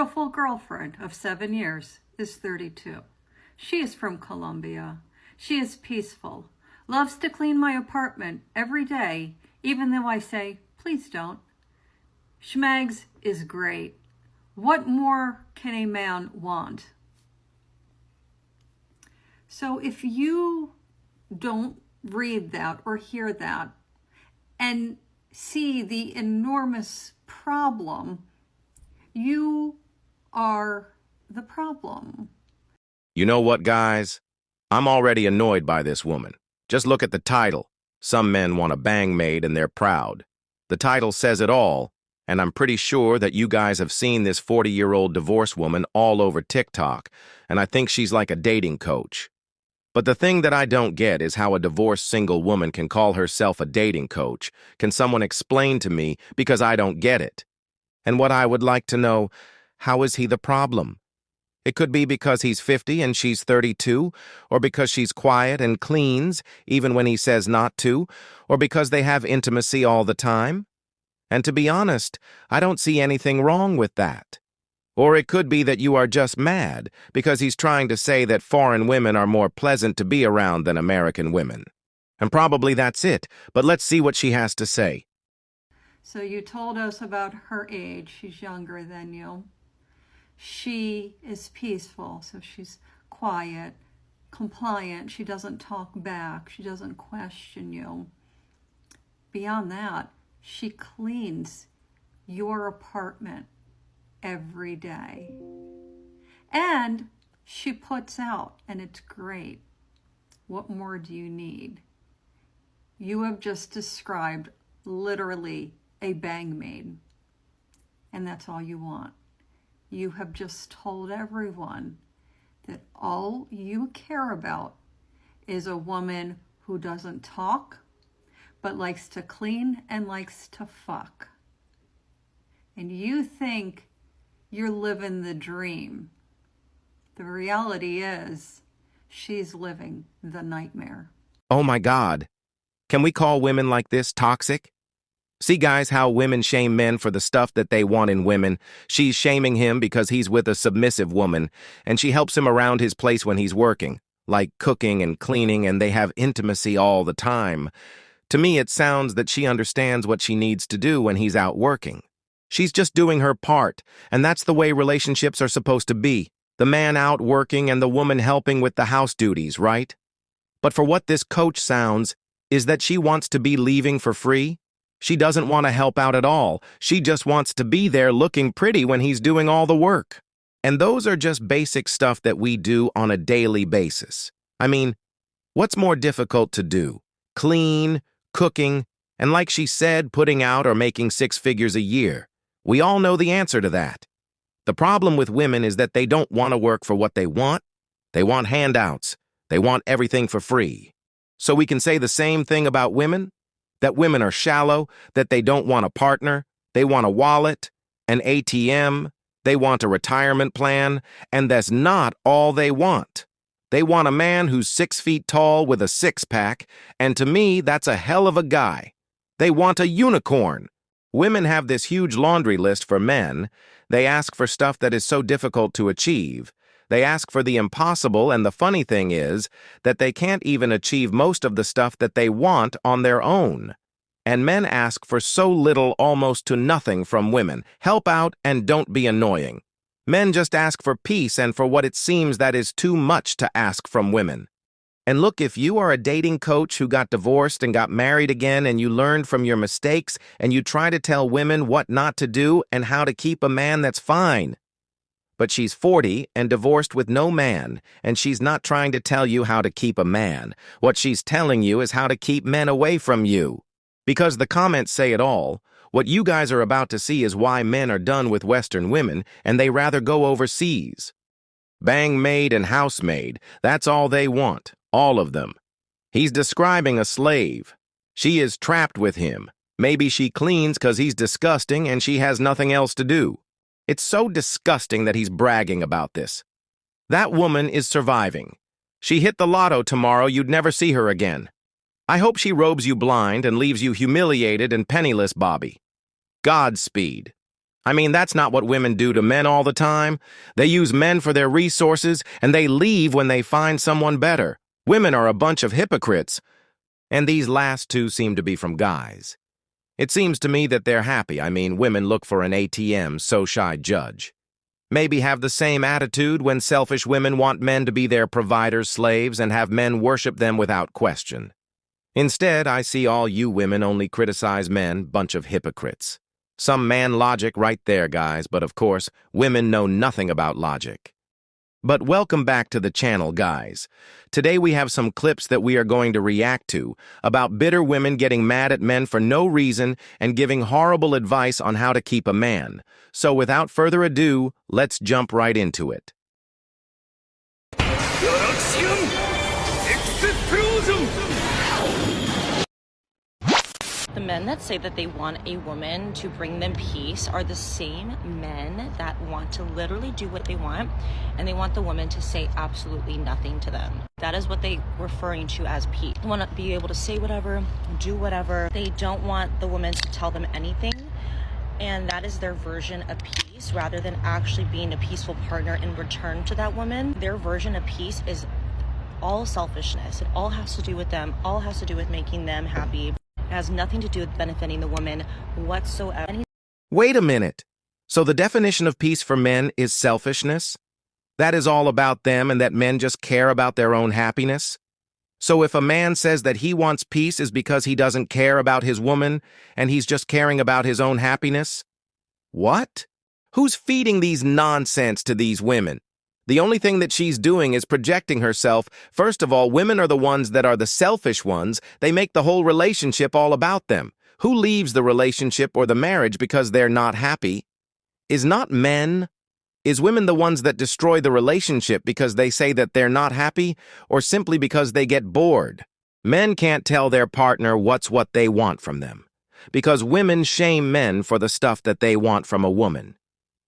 Beautiful girlfriend of 7 years is 32. She is from Colombia. She is peaceful, loves to clean my apartment every day, even though I say, please don't. Schmags is great. What more can a man want? So if you don't read that or hear that and see the enormous problem, you are the problem. You know what, guys? I'm already annoyed by this woman. Just look at the title. Some men want a bang maid and they're proud. The title says it all, and I'm pretty sure that you guys have seen this 40-year-old divorced woman all over TikTok, and I think she's like a dating coach. But the thing that I don't get is how a divorced single woman can call herself a dating coach. Can someone explain to me, because I don't get it? And what I would like to know, how is he the problem? It could be because he's 50 and she's 32, or because she's quiet and cleans even when he says not to, or because they have intimacy all the time. And to be honest, I don't see anything wrong with that. Or it could be that you are just mad because he's trying to say that foreign women are more pleasant to be around than American women. And probably that's it, but let's see what she has to say. So you told us about her age. She's younger than you. She is peaceful, so she's quiet, compliant. She doesn't talk back. She doesn't question you. Beyond that, she cleans your apartment every day. And she puts out, and it's great. What more do you need? You have just described literally a bang maid, and that's all you want. You have just told everyone that all you care about is a woman who doesn't talk, but likes to clean and likes to fuck. And you think you're living the dream. The reality is, she's living the nightmare. Oh my God. Can we call women like this toxic? See, guys, how women shame men for the stuff that they want in women. She's shaming him because he's with a submissive woman, and she helps him around his place when he's working, like cooking and cleaning, and they have intimacy all the time. To me, it sounds that she understands what she needs to do when he's out working. She's just doing her part, and that's the way relationships are supposed to be. The man out working and the woman helping with the house duties, right? But for what this coach sounds is that she wants to be leaving for free. She doesn't want to help out at all. She just wants to be there looking pretty when he's doing all the work. And those are just basic stuff that we do on a daily basis. I mean, what's more difficult to do? Clean, cooking, and like she said, putting out or making 6 figures a year. We all know the answer to that. The problem with women is that they don't want to work for what they want. They want handouts. They want everything for free. So we can say the same thing about women, that women are shallow, that they don't want a partner, they want a wallet, an ATM, they want a retirement plan, and that's not all they want. They want a man who's 6 feet tall with a six-pack, and to me, that's a hell of a guy. They want a unicorn. Women have this huge laundry list for men. They ask for stuff that is so difficult to achieve. They ask for the impossible, and the funny thing is that they can't even achieve most of the stuff that they want on their own. And men ask for so little, almost to nothing from women. Help out and don't be annoying. Men just ask for peace and for what it seems that is too much to ask from women. And look, if you are a dating coach who got divorced and got married again and you learned from your mistakes and you try to tell women what not to do and how to keep a man, that's fine. But she's 40 and divorced with no man, and she's not trying to tell you how to keep a man. What she's telling you is how to keep men away from you. Because the comments say it all. What you guys are about to see is why men are done with Western women and they rather go overseas. Bang maid and housemaid, that's all they want, all of them. He's describing a slave. She is trapped with him. Maybe she cleans because he's disgusting and she has nothing else to do. It's so disgusting that he's bragging about this. That woman is surviving. She hit the lotto tomorrow, you'd never see her again. I hope she robes you blind and leaves you humiliated and penniless, Bobby. Godspeed. I mean, that's not what women do to men all the time. They use men for their resources, and they leave when they find someone better. Women are a bunch of hypocrites. And these last two seem to be from guys. It seems to me that they're happy. I mean, women look for an ATM, so shy judge. Maybe have the same attitude when selfish women want men to be their providers, slaves, and have men worship them without question. Instead, I see all you women only criticize men, bunch of hypocrites. Some man logic right there, guys, but of course, women know nothing about logic. But welcome back to the channel, guys. Today we have some clips that we are going to react to about bitter women getting mad at men for no reason and giving horrible advice on how to keep a man. So without further ado, let's jump right into it. The men that say that they want a woman to bring them peace are the same men that want to literally do what they want, and they want the woman to say absolutely nothing to them. That is what they're referring to as peace. They want to be able to say whatever, do whatever. They don't want the woman to tell them anything, and that is their version of peace rather than actually being a peaceful partner in return to that woman. Their version of peace is all selfishness. It all has to do with them, all has to do with making them happy. It has nothing to do with benefiting the woman whatsoever. Wait a minute. So the definition of peace for men is selfishness? That is all about them and that men just care about their own happiness? So if a man says that he wants peace is because he doesn't care about his woman and he's just caring about his own happiness? What? Who's feeding these nonsense to these women? The only thing that she's doing is projecting herself. First of all, women are the ones that are the selfish ones. They make the whole relationship all about them. Who leaves the relationship or the marriage because they're not happy? Is not men? Is women the ones that destroy the relationship because they say that they're not happy or simply because they get bored? Men can't tell their partner what's what they want from them because women shame men for the stuff that they want from a woman.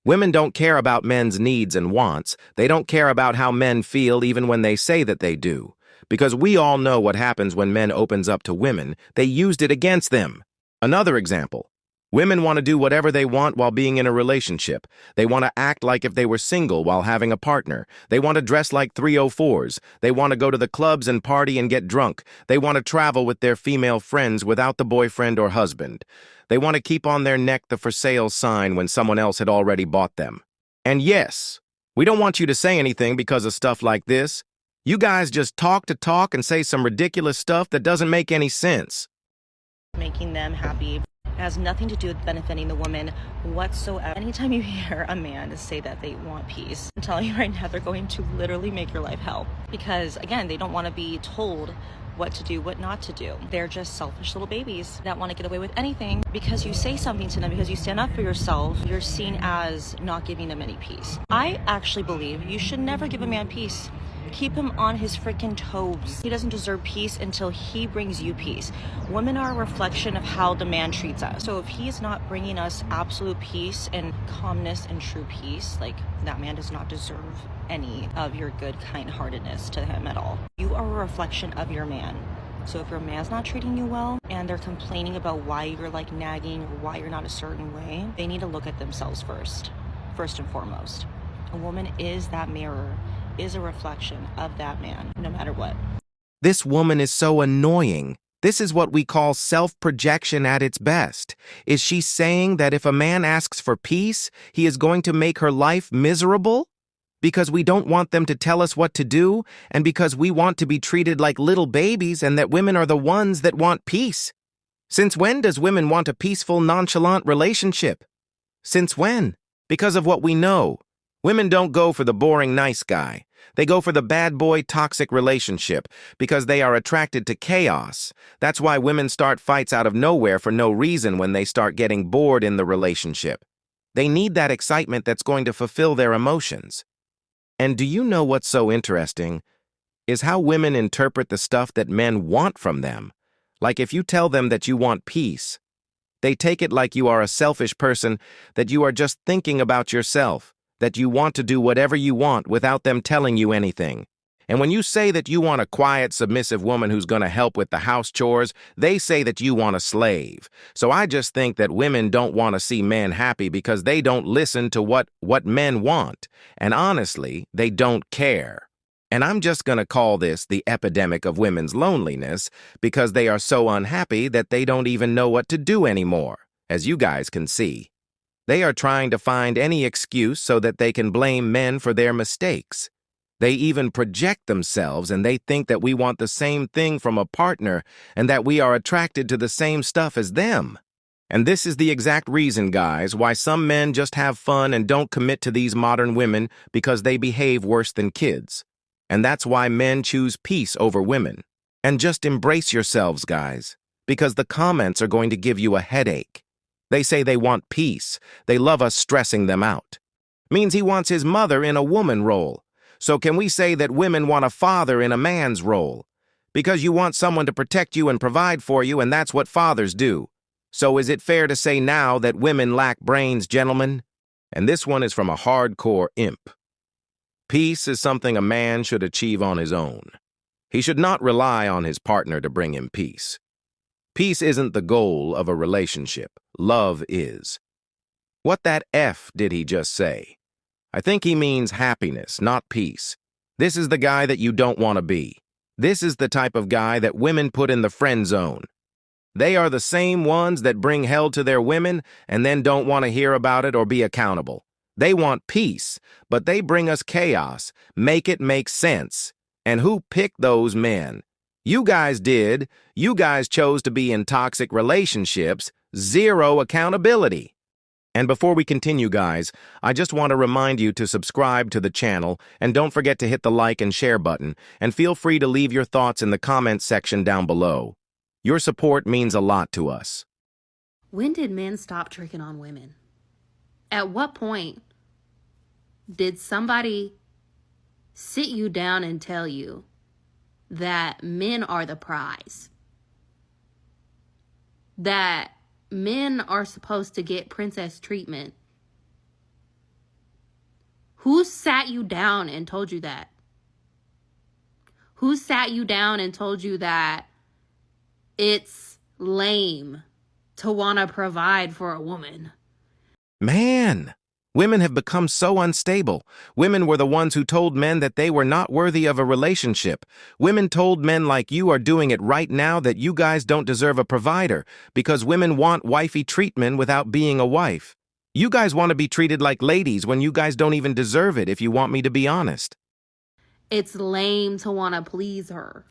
Women don't care about men's needs and wants. They don't care about how men feel even when they say that they do. Because we all know what happens when men opens up to women. They used it against them. Another example. Women want to do whatever they want while being in a relationship. They want to act like if they were single while having a partner. They want to dress like 304s. They want to go to the clubs and party and get drunk. They want to travel with their female friends without the boyfriend or husband. They want to keep on their neck the for sale sign when someone else had already bought them. And yes, we don't want you to say anything because of stuff like this. You guys just talk to talk and say some ridiculous stuff that doesn't make any sense. Making them happy. It has nothing to do with benefiting the woman whatsoever. Anytime you hear a man say that they want peace, I'm telling you right now, they're going to literally make your life hell. Because again, they don't want to be told what to do, what not to do. They're just selfish little babies that want to get away with anything. Because you say something to them, because you stand up for yourself, you're seen as not giving them any peace. I actually believe you should never give a man peace. Keep him on his freaking toes. He doesn't deserve peace until he brings you peace. Women are a reflection of how the man treats us. So if he is not bringing us absolute peace and calmness and true peace, like, that man does not deserve any of your good kind-heartedness to him at all. You are a reflection of your man. So if your man's not treating you well and they're complaining about why you're like nagging or why you're not a certain way, they need to look at themselves first and foremost. A woman is that mirror, is a reflection of that man, no matter what. This woman is so annoying. This is what we call self-projection at its best. Is she saying that if a man asks for peace, he is going to make her life miserable? Because we don't want them to tell us what to do, and because we want to be treated like little babies and that women are the ones that want peace. Since when does women want a peaceful, nonchalant relationship? Since when? Because of what we know. Women don't go for the boring nice guy. They go for the bad boy toxic relationship because they are attracted to chaos. That's why women start fights out of nowhere for no reason when they start getting bored in the relationship. They need that excitement that's going to fulfill their emotions. And do you know what's so interesting? Is how women interpret the stuff that men want from them. Like if you tell them that you want peace, they take it like you are a selfish person, that you are just thinking about yourself, that you want to do whatever you want without them telling you anything. And when you say that you want a quiet, submissive woman who's going to help with the house chores, they say that you want a slave. So I just think that women don't want to see men happy because they don't listen to what men want. And honestly, they don't care. And I'm just going to call this the epidemic of women's loneliness because they are so unhappy that they don't even know what to do anymore, as you guys can see. They are trying to find any excuse so that they can blame men for their mistakes. They even project themselves and they think that we want the same thing from a partner and that we are attracted to the same stuff as them. And this is the exact reason, guys, why some men just have fun and don't commit to these modern women because they behave worse than kids. And that's why men choose peace over women. And just embrace yourselves, guys, because the comments are going to give you a headache. They say they want peace. They love us stressing them out. Means he wants his mother in a woman role. So can we say that women want a father in a man's role? Because you want someone to protect you and provide for you, and that's what fathers do. So is it fair to say now that women lack brains, gentlemen? And this one is from a hardcore imp. Peace is something a man should achieve on his own. He should not rely on his partner to bring him peace. Peace isn't the goal of a relationship. Love is. What that F did he just say? I think he means happiness, not peace. This is the guy that you don't want to be. This is the type of guy that women put in the friend zone. They are the same ones that bring hell to their women and then don't want to hear about it or be accountable. They want peace, but they bring us chaos. Make it make sense. And who picked those men? You guys did. You guys chose to be in toxic relationships. Zero accountability. And before we continue, guys, I just want to remind you to subscribe to the channel and don't forget to hit the like and share button, and feel free to leave your thoughts in the comments section down below. Your support means a lot to us. When did men stop tricking on women? At what point did somebody sit you down and tell you that men are the prize? That men are supposed to get princess treatment? Who sat you down and told you that? Who sat you down and told you that it's lame to want to provide for a woman? Man, women have become so unstable. Women were the ones who told men that they were not worthy of a relationship. Women told men like you are doing it right now that you guys don't deserve a provider because women want wifey treatment without being a wife. You guys want to be treated like ladies when you guys don't even deserve it, if you want me to be honest. It's lame to want to please her.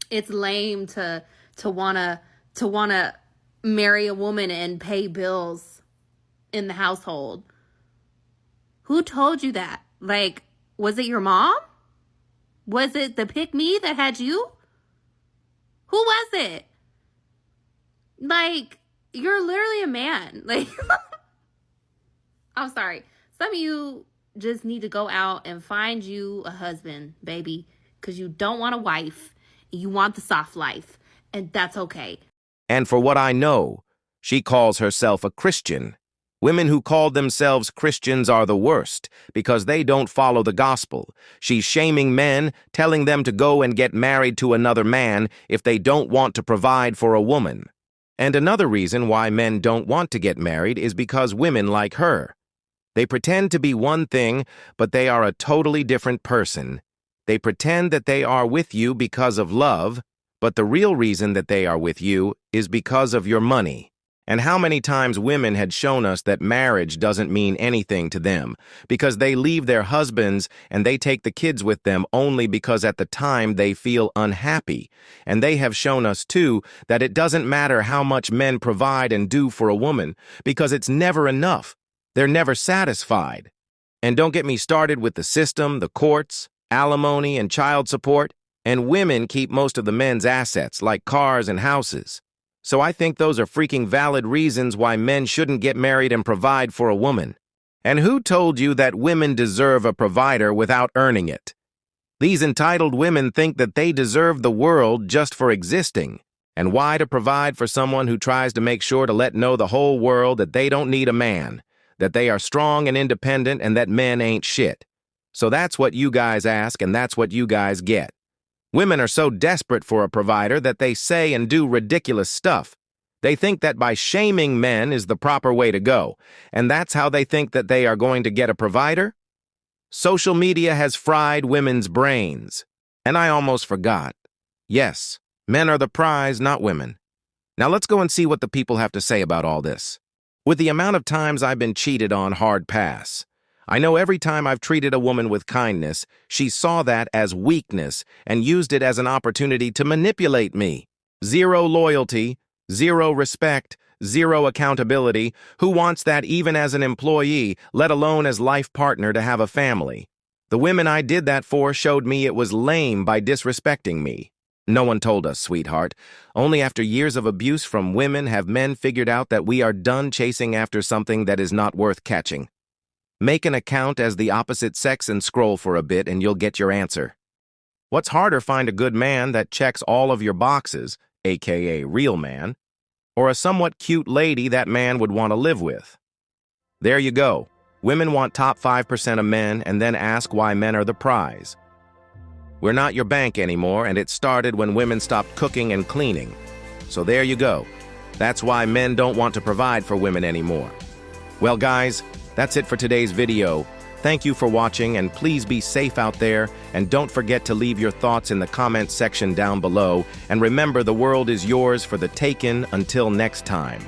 It's lame to want to marry a woman and pay bills in the household. Who told you that? Like, was it your mom? Was it the pick me that had you? Who was it? Like, you're literally a man. Like, I'm sorry. Some of you just need to go out and find you a husband, baby, because you don't want a wife. You want the soft life, and that's okay. And for what I know, she calls herself a Christian. Women who call themselves Christians are the worst because they don't follow the gospel. She's shaming men, telling them to go and get married to another man if they don't want to provide for a woman. And another reason why men don't want to get married is because women like her. They pretend to be one thing, but they are a totally different person. They pretend that they are with you because of love, but the real reason that they are with you is because of your money. And how many times women had shown us that marriage doesn't mean anything to them because they leave their husbands and they take the kids with them only because at the time they feel unhappy. And they have shown us, too, that it doesn't matter how much men provide and do for a woman because it's never enough. They're never satisfied. And don't get me started with the system, the courts, alimony, and child support. And women keep most of the men's assets, like cars and houses. So I think those are freaking valid reasons why men shouldn't get married and provide for a woman. And who told you that women deserve a provider without earning it? These entitled women think that they deserve the world just for existing. And why to provide for someone who tries to make sure to let know the whole world that they don't need a man, that they are strong and independent and that men ain't shit. So that's what you guys ask, and that's what you guys get. Women are so desperate for a provider that they say and do ridiculous stuff. They think that by shaming men is the proper way to go, and that's how they think that they are going to get a provider? Social media has fried women's brains. And I almost forgot. Yes, men are the prize, not women. Now let's go and see what the people have to say about all this. With the amount of times I've been cheated on, hard pass. I know every time I've treated a woman with kindness, she saw that as weakness and used it as an opportunity to manipulate me. Zero loyalty, zero respect, zero accountability. Who wants that even as an employee, let alone as life partner to have a family? The women I did that for showed me it was lame by disrespecting me. No one told us, sweetheart. Only after years of abuse from women have men figured out that we are done chasing after something that is not worth catching. Make an account as the opposite sex and scroll for a bit and you'll get your answer. What's harder, find a good man that checks all of your boxes, aka real man, or a somewhat cute lady that man would want to live with? There you go. Women want top 5% of men and then ask why men are the prize. We're not your bank anymore, and it started when women stopped cooking and cleaning. So there you go. That's why men don't want to provide for women anymore. Well, guys, that's it for today's video. Thank you for watching, and please be safe out there, and don't forget to leave your thoughts in the comments section down below, and remember, the world is yours for the taking. Until next time.